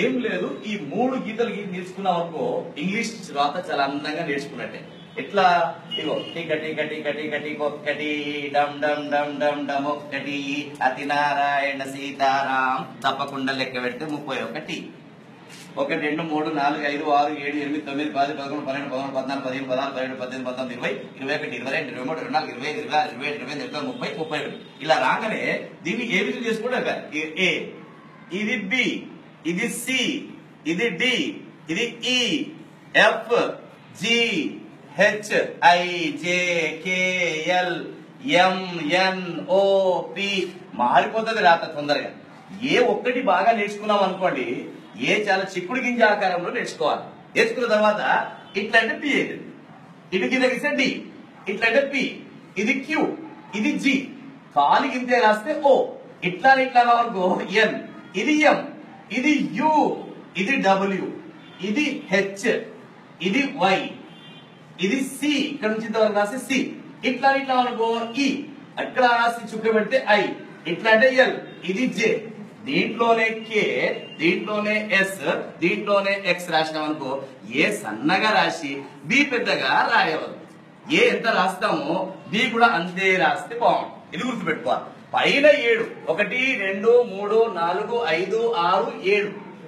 ఏం లేదు, ఈ 3 గీతలు నేర్చుకున్నాం అనుకో ఇంగ్లీష్ రాత చాలా అందంగా నేర్చుకున్నట్టే. ఎట్లా? ఇగో టిక టిక టిక టిక టిక ఒక్కటి, డమ్ డమ్ డమ్ డమ్ డమ్ ఒక్కటి, అతి నారాయణ సీతారాం తప్పకుండా లెక్క పెడితే 31. 1 2 3 4 5 6 7 8 9 10 11 12 13 14 15 16 17 18 19 20 21 22 23 24 25 26 27 28 29 30 31. ఇలా రాగానే దీన్ని ఏ విధంగా చేసుకుంటే ఏ, ఇది బి, ఇది సి, ఇది డి, ఇది E, F, G, H, I, J, K, L, M, N, O, P. మారిపోతుంది రాత తొందరగా. ఏ ఒక్కటి బాగా నేర్చుకున్నాం అనుకోండి, ఏ చాలా చిక్కుడు గింజ ఆకారంలో నేర్చుకోవాలి. నేర్చుకున్న తర్వాత ఇట్లా అంటే పి అవుతుంది, ఇటు కింద గీస్తే డి, ఇట్లా అంటే పి, ఇది క్యూ, ఇది జి, కాలి గింజ రాస్తే ఓ, ఇట్లా ఇట్లా అనుకో ఎన్, ఇది ఎం, ఇది యు, ఇది డబ్ల్యూ, ఇది హెచ్, ఇది వై, ఇది సి, ఇక్కడ నుంచి ఇంతవరకు రాస్తే సి, ఇట్లా ఇట్లా అనుకో ఈ, అక్కడ రాసి చుక్క పెడితే ఐ, ఇట్లా అంటే ఎల్, ఇది జే, దీంట్లోనే కే, దీంట్లోనే ఎస్, దీంట్లోనే ఎక్స్ రాసినాం అనుకో ఏ సన్నగా రాసి బి పెద్దగా రాయవద్దు. ఏ ఎంత రాస్తామో బి కూడా అంతే రాస్తే బాగుంటుంది. ఇది గుర్తుపెట్టుకోవాలి. పైన 7 1 2 3 4 5 6 7,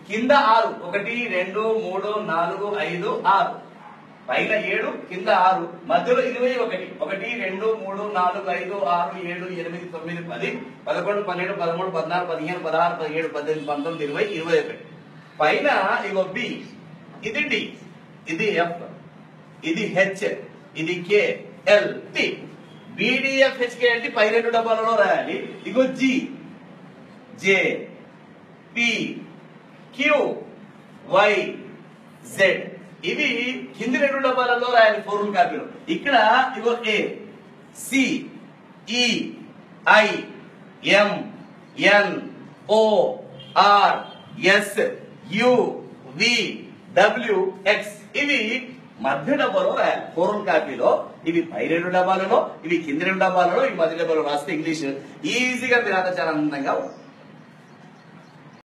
కింద 6 1 2 3 4 5 6, పైన 7 కింద 6, మధ్యలో 21 1 2 3 4 5 6 7 8 9 10 11 12 13 14 15 16 17 18 19 20 21. పైన ఇగో బి, ఇది డి, ఇది ఎఫ్, ఇది హెచ్, ఇది K, L, T. BDF HK అంటే పై 2 డబ్బాలలో రాయాలి. ఇగో G, J, P, Q, Y, Z, ఇవి కింది 2 డబ్బాలలో రాయాలి 4 రూల్ కాపీలో. ఇక్కడ ఇగో A, C, E, I, M, N, O, R, S, U, V, W, X, ఇవి మధ్య డబ్బాలో రాయాలి 4 రూల్ కాపీలో. ఇవి పై 2 డబ్బాలలో, ఇవి కింది 2 డబ్బాలలో, ఇవి మధ్య డబ్బాలో రాస్తే ఇంగ్లీష్ ఈజీగా మీరు చాలా అందంగా